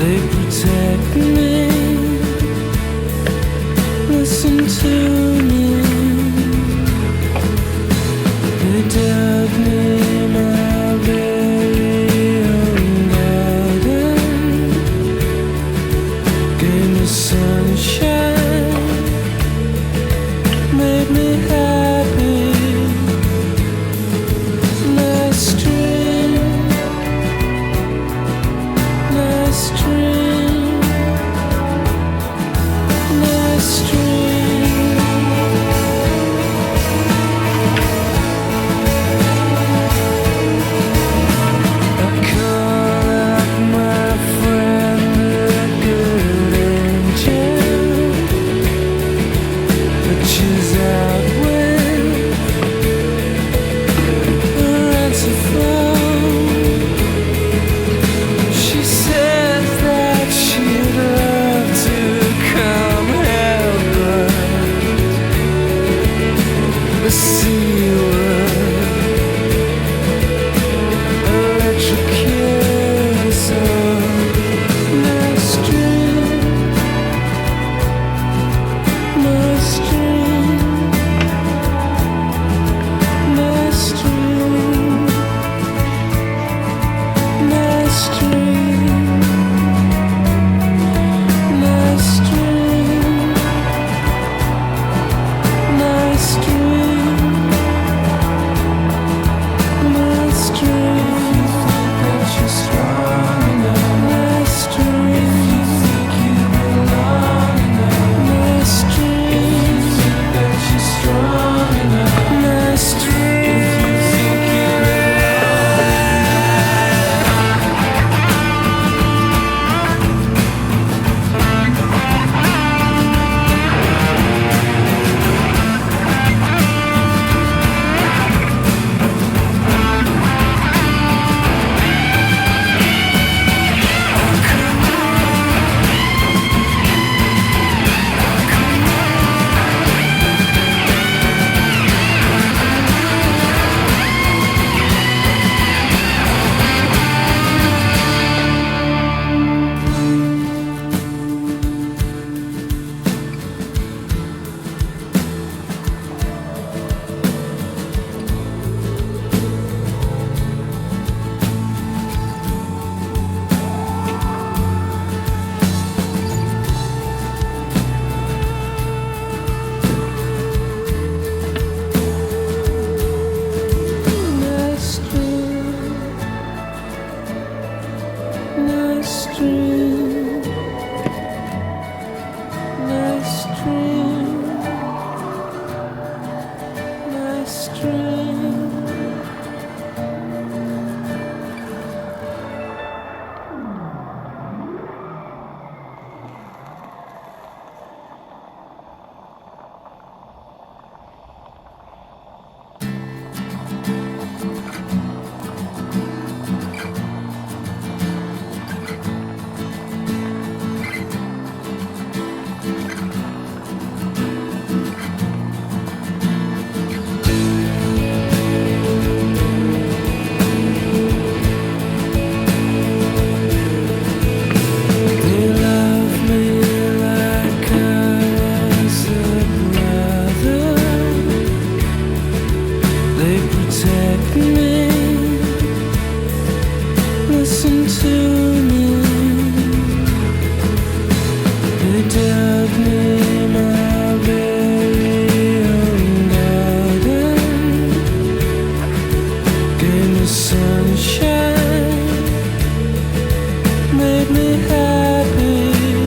They protect me. Listen to me. They dug me my very own garden. Gave me sunshine. Made me happy. Nice dream. Nice dream. Nice dream. I call up my friend, the good angel, but she's out with the ransom phone. She says that she'd love to come help the sea world electrocute us all. Nice dream, nice dream, nice dream, nice dream, nice dream, nice dream, nice dream. That you're strong enough. Nice dream. If you think you belong enough. Nice dream. If you think that you're strong enough. Nice dream. If you think you nice dream, nice dream, nice dream. They love me like I was a brother. They protect me.